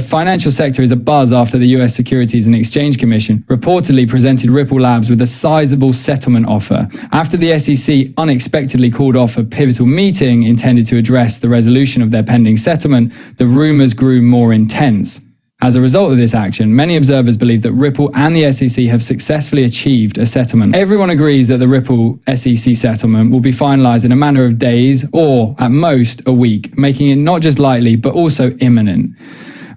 financial sector is abuzz after the US Securities and Exchange Commission reportedly presented Ripple Labs with a sizable settlement offer. After the SEC unexpectedly called off a pivotal meeting intended to address the resolution of their pending settlement, the rumors grew more intense. As a result of this action, many observers believe that Ripple and the SEC have successfully achieved a settlement. Everyone agrees that the Ripple SEC settlement will be finalized in a matter of days or, at most, a week, making it not just likely but also imminent.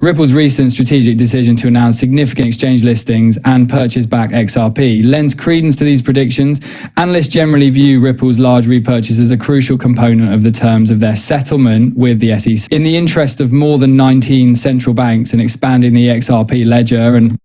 Ripple's recent strategic decision to announce significant exchange listings and purchase back XRP lends credence to these predictions. Analysts generally view Ripple's large repurchase as a crucial component of the terms of their settlement with the SEC. In the interest of more than 19 central banks and expanding the XRP ledger, and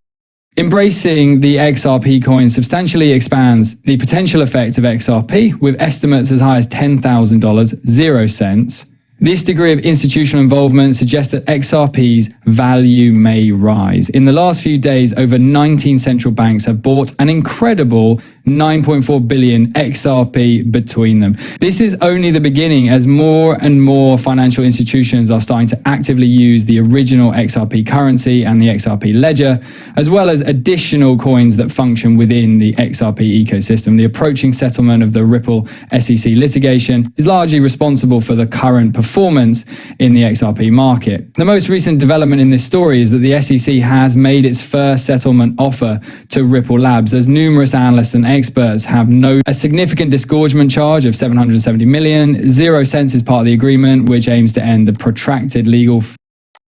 embracing the XRP coin substantially expands the potential effect of XRP, with estimates as high as $10,000, 0 cents. This degree of institutional involvement suggests that XRP's value may rise. In the last few days, over 19 central banks have bought an incredible 9.4 billion XRP between them. This is only the beginning, as more and more financial institutions are starting to actively use the original XRP currency and the XRP ledger, as well as additional coins that function within the XRP ecosystem. The approaching settlement of the Ripple SEC litigation is largely responsible for the current performance in the XRP market. The most recent development in this story is that the SEC has made its first settlement offer to Ripple Labs, as numerous analysts and experts have noted a significant disgorgement charge of 770 million. 0 cents is part of the agreement, which aims to end the protracted legal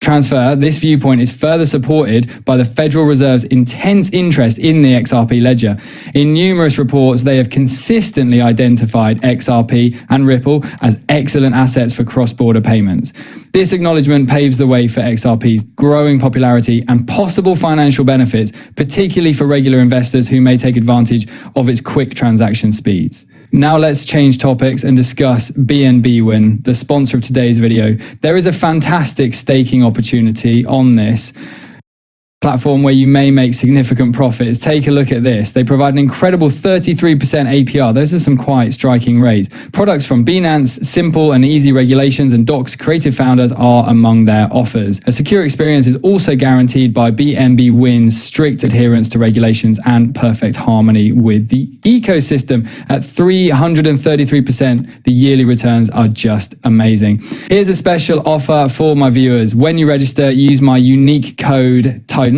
transfer. This viewpoint is further supported by the Federal Reserve's intense interest in the XRP ledger. In numerous reports, they have consistently identified XRP and Ripple as excellent assets for cross-border payments. This acknowledgement paves the way for XRP's growing popularity and possible financial benefits, particularly for regular investors who may take advantage of its quick transaction speeds. Now let's change topics and discuss BNB Win, the sponsor of today's video. There is a fantastic staking opportunity on this platform where you may make significant profits. Take a look at this. They provide an incredible 33% APR. Those are some quite striking rates. Products from Binance, simple and easy regulations, and Doc's creative founders are among their offers. A secure experience is also guaranteed by BNB Win's strict adherence to regulations and perfect harmony with the ecosystem. At 333%, the yearly returns are just amazing. Here's a special offer for my viewers. When you register, use my unique code TITAN3543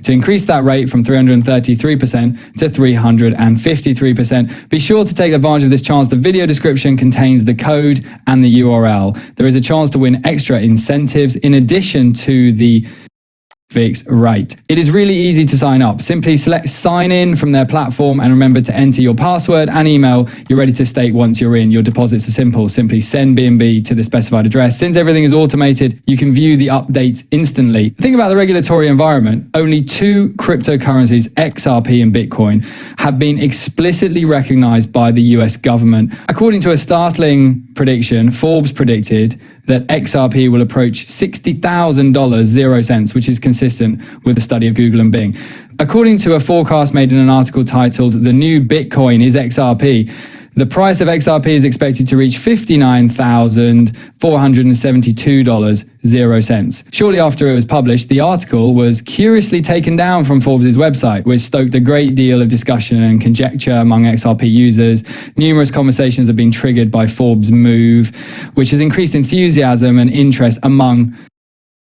to increase that rate from 333% to 353%. Be sure to take advantage of this chance. The video description contains the code and the URL. There is a chance to win extra incentives in addition to the fixed rate. It is really easy to sign up. Simply select sign in from their platform and remember to enter your password and email. You're ready to stake once you're in. Your deposits are simple. Simply send BNB to the specified address. Since everything is automated, you can view the updates instantly. Think about the regulatory environment. Only 2 cryptocurrencies, XRP and Bitcoin, have been explicitly recognized by the US government. According to a startling prediction, Forbes predicted that XRP will approach $60,000, 0 cents, which is consistent with the study of Google and Bing. According to a forecast made in an article titled "The New Bitcoin is XRP," the price of XRP is expected to reach $59,472, 0 cents. Shortly after it was published, the article was curiously taken down from Forbes' website, which stoked a great deal of discussion and conjecture among XRP users. Numerous conversations have been triggered by Forbes' move, which has increased enthusiasm and interest among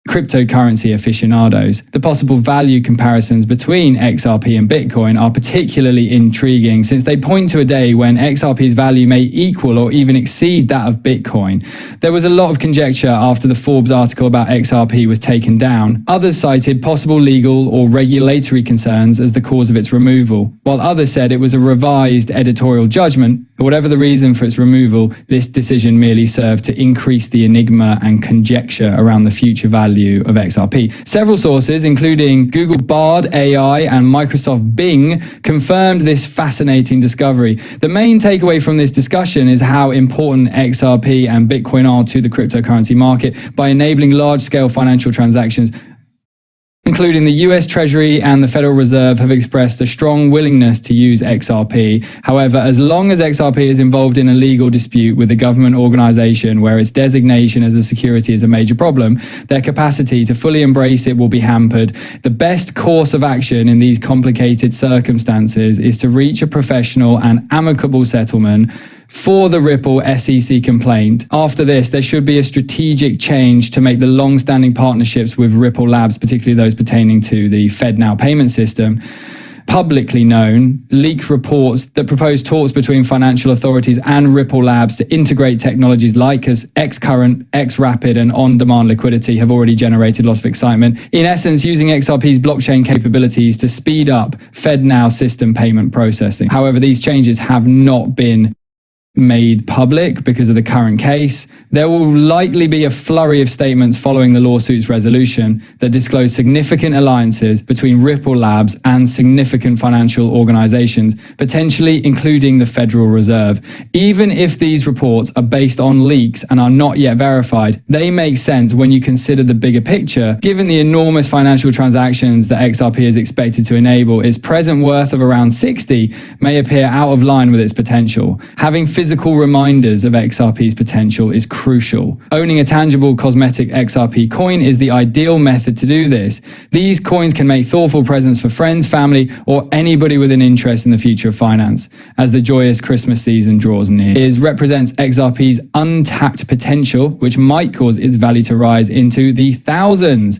cryptocurrency aficionados. The possible value comparisons between XRP and Bitcoin are particularly intriguing, since they point to a day when XRP's value may equal or even exceed that of Bitcoin. There was a lot of conjecture after the Forbes article about XRP was taken down. Others cited possible legal or regulatory concerns as the cause of its removal, while others said it was a revised editorial judgment. But whatever the reason for its removal, this decision merely served to increase the enigma and conjecture around the future value of XRP. Several sources, including Google Bard AI and Microsoft Bing, confirmed this fascinating discovery. The main takeaway from this discussion is how important XRP and Bitcoin are to the cryptocurrency market by enabling large-scale financial transactions including the US Treasury and the Federal Reserve, have expressed a strong willingness to use XRP. However, as long as XRP is involved in a legal dispute with a government organization where its designation as a security is a major problem, their capacity to fully embrace it will be hampered. The best course of action in these complicated circumstances is to reach a professional and amicable settlement for the Ripple SEC complaint. After this, there should be a strategic change to make the long-standing partnerships with Ripple Labs, particularly those pertaining to the FedNow payment system, publicly known. Leaked reports that propose talks between financial authorities and Ripple Labs to integrate technologies like xCurrent, xrp+ripple, and on-demand liquidity have already generated lots of excitement. In essence, using XRP's blockchain capabilities to speed up FedNow system payment processing. However, these changes have not been made public because of the current case. There will likely be a flurry of statements following the lawsuit's resolution that disclose significant alliances between Ripple Labs and significant financial organizations, potentially including the Federal Reserve. Even if these reports are based on leaks and are not yet verified, they make sense when you consider the bigger picture. Given the enormous financial transactions that XRP is expected to enable, its present worth of around 60 may appear out of line with its potential. Having physical reminders of XRP's potential is crucial. Owning a tangible cosmetic XRP coin is the ideal method to do this. These coins can make thoughtful presents for friends, family, or anybody with an interest in the future of finance. As the joyous Christmas season draws near, it represents XRP's untapped potential, which might cause its value to rise into the thousands.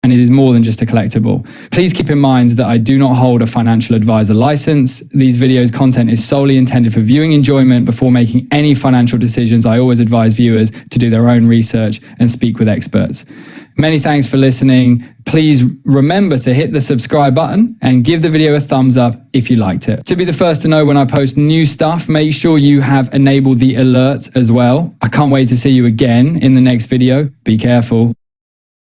And it is more than just a collectible. Please keep in mind that I do not hold a financial advisor license. These videos' content is solely intended for viewing enjoyment. Before making any financial decisions, I always advise viewers to do their own research and speak with experts. Many thanks for listening. Please remember to hit the subscribe button and give the video a thumbs up if you liked it. To be the first to know when I post new stuff, make sure you have enabled the alerts as well. I can't wait to see you again in the next video. Be careful.